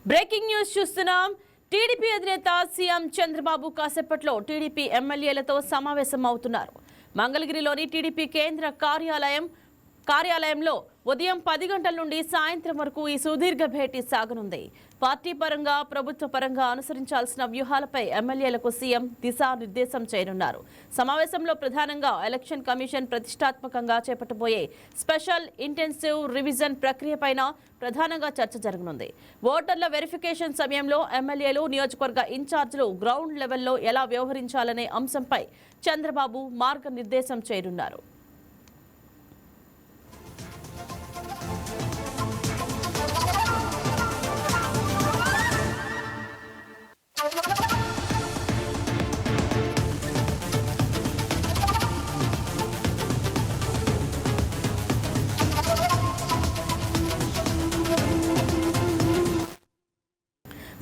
Breaking news చూస్తున్నాం. TDP అధినేత CM Chandrababu కాసేపట్లో టీడీపీ ఎమ్మెల్యేలతో సమావేశం అవుతున్నారు. మంగళగిరిలోని టీడీపీ కేంద్ర కార్యాలయంలో ఉదయం 10 గంటల నుండి సాయంత్రం వరకు ఈ సుదీర్ఘ భేటీ సాగనుంది. పార్టీ పరంగా, ప్రభుత్వ పరంగా అనుసరించాల్సిన వ్యూహాలపై ఎమ్మెల్యేలకు సీఎం దిశానిర్దేశం చేయనున్నారు. సమావేశంలో ప్రధానంగా ఎలక్షన్ కమిషన్ ప్రతిష్టాత్మకంగా చేపట్టబోయే స్పెషల్ ఇంటెన్సివ్ రివిజన్ ప్రక్రియపైన ప్రధానంగా చర్చ జరగనుంది. ఓటర్ల వెరిఫికేషన్ సమయంలో ఎమ్మెల్యేలు, నియోజకవర్గ ఇన్ఛార్జీలు గ్రౌండ్ లెవెల్లో ఎలా వ్యవహరించాలనే అంశంపై చంద్రబాబు మార్గనిర్దేశం చేయనున్నారు.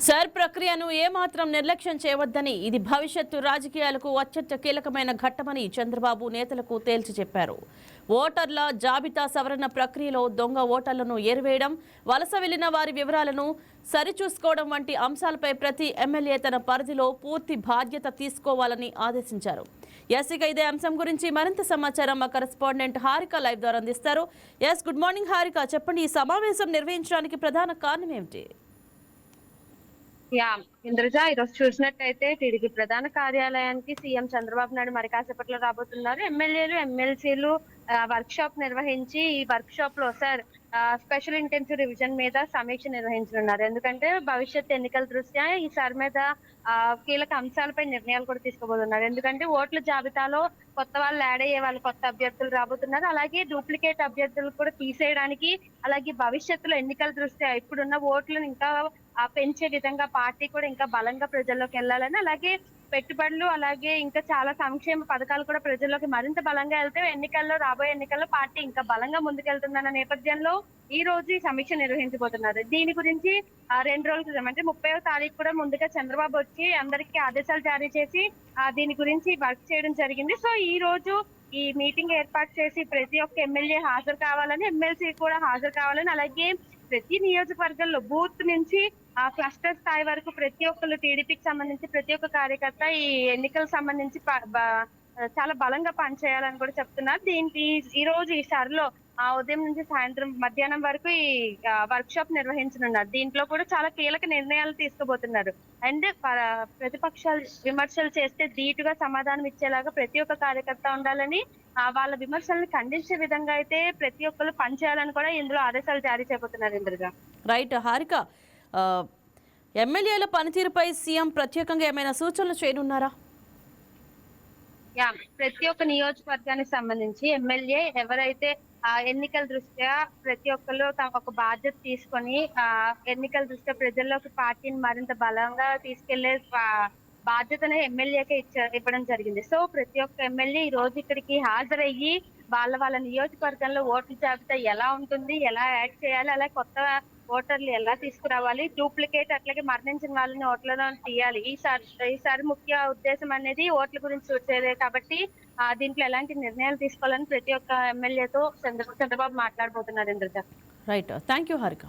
సర్ ప్రక్రియను ఏమాత్రం నిర్లక్ష్యం చేయవద్దని, ఇది భవిష్యత్తు రాజకీయాలకు అత్యంత కీలకమైన ఘట్టమని చంద్రబాబు నేతలకు తేల్చి చెప్పారు. ఓటర్ల జాబితా సవరణ ప్రక్రియలో దొంగ ఓటర్లను ఏరివేయడం, వలస వెళ్లిన వారి వివరాలను సరిచూసుకోవడం వంటి అంశాలపై ప్రతి ఎమ్మెల్యే తన పరిధిలో పూర్తి బాధ్యత తీసుకోవాలని ఆదేశించారు. ఇక ఇదే అంశం గురించి మరింత సమాచారం మా కరెస్పాండెంట్ హారిక లైవ్ ద్వారా అందిస్తారు. గుడ్ మార్నింగ్ హారిక, చెప్పండి, ఈ సమావేశం నిర్వహించడానికి ప్రధాన కారణం ఏమిటి? ఇంద్రజ, ఈరోజు చూసినట్టయితే టీడీపీ ప్రధాన కార్యాలయానికి సీఎం చంద్రబాబు నాయుడు మరి కాసేపట్లో రాబోతున్నారు. ఎమ్మెల్యేలు, ఎమ్మెల్సీలు వర్క్ షాప్ నిర్వహించి ఈ వర్క్ షాప్ లో స్పెషల్ ఇంటెన్సివ్ రివిజన్ మీద సమీక్ష నిర్వహించనున్నారు. ఎందుకంటే భవిష్యత్ ఎన్నికల దృష్ట్యా ఈసారి మీద కీలక అంశాలపై నిర్ణయాలు కూడా తీసుకోబోతున్నారు. ఎందుకంటే ఓట్ల జాబితాలో కొత్త వాళ్ళు యాడ్ అయ్యే వాళ్ళు, కొత్త అభ్యర్థులు రాబోతున్నారు. అలాగే డూప్లికేట్ అభ్యర్థులు కూడా తీసేయడానికి, అలాగే భవిష్యత్తులో ఎన్నికల దృష్ట్యా ఇప్పుడున్న ఓట్లను ఇంకా పెంచే విధంగా పార్టీ కూడా ఇంకా బలంగా ప్రజల్లోకి వెళ్ళాలని, అలాగే పెట్టుబడులు, అలాగే ఇంకా చాలా సంక్షేమ పథకాలు కూడా ప్రజల్లోకి మరింత బలంగా వెళ్తే రాబోయే ఎన్నికల్లో పార్టీ ఇంకా బలంగా ముందుకెళ్తుందన్న నేపథ్యంలో ఈ రోజు ఈ సమీక్ష నిర్వహించబోతున్నారు. దీని గురించి 2 రోజుల క్రితం అంటే 30వ తారీఖు కూడా ముందుగా చంద్రబాబు వచ్చి అందరికీ ఆదేశాలు జారీ చేసి దీని గురించి వర్క్ చేయడం జరిగింది. సో ఈ రోజు ఈ మీటింగ్ ఏర్పాటు చేసి ప్రతి ఒక్క ఎమ్మెల్యే హాజరు కావాలని, ఎమ్మెల్సీ కూడా హాజరు కావాలని, అలాగే ప్రతి నియోజకవర్గంలో బూత్ నుంచి క్లస్టర్ స్థాయి వరకు ప్రతి ఒక్కరు టీడీపీకి సంబంధించి ప్రతి ఒక్క కార్యకర్త ఈ ఎన్నికలకు సంబంధించి చాలా బలంగా పనిచేయాలని కూడా చెప్తున్నారు. దీనికి ఈ రోజు ఈ సరిలో ఉదయం నుంచి సాయంత్రం మధ్యాహ్నం వరకు ఈ వర్క్ షాప్ నిర్వహించనున్నారు. దీంట్లో కూడా చాలా కీలక నిర్ణయాలు తీసుకోబోతున్నారు. అండ్ ప్రతిపక్షాలు విమర్శలు చేస్తే ధీటుగా సమాధానం ఇచ్చేలాగా ప్రతి ఒక్క కార్యకర్త ఉండాలని, వాళ్ళ విమర్శలను ఖండించే విధంగా అయితే ప్రతి ఒక్కరు పనిచేయాలని కూడా ఇందులో ఆదేశాలు జారీ చేయబోతున్నారు. ఇంద్రగా రైట్ హారిక, ఎమ్మెల్యేల పనితీరుపై సీఎం ప్రత్యేకంగా ఏమైనా సూచనలు చేయనున్నారా? ప్రతి ఒక్క నియోజకవర్గానికి సంబంధించి ఎమ్మెల్యే ఎవరైతే ఎన్నికల దృష్ట్యా ప్రతి ఒక్కరు తమ ఒక బాధ్యత తీసుకొని ఎన్నికల దృష్ట్యా ప్రజల్లోకి పార్టీని మరింత బలంగా తీసుకెళ్లే బాధ్యతనే ఎమ్మెల్యేకే ఇవ్వడం జరిగింది. సో ప్రతి ఒక్క ఎమ్మెల్యే ఈ రోజు ఇక్కడికి హాజరయ్యి వాళ్ళ నియోజకవర్గంలో ఓట్ల జాబితా ఎలా ఉంటుంది, ఎలా యాడ్ చేయాలి, అలాగే కొత్త ఓటర్లు ఎలా తీసుకురావాలి, డూప్లికేట్ అట్లాగే మరణించిన వాళ్ళని ఓట్లలో తీయాలి. ఈసారి ముఖ్య ఉద్దేశం అనేది ఓట్ల గురించి చూసేదే కాబట్టి దీంట్లో ఎలాంటి నిర్ణయాలు తీసుకోవాలని ప్రతి ఒక్క ఎమ్మెల్యేతో చంద్రబాబు మాట్లాడబోతున్నారు. Indraja, right, thank you Harika.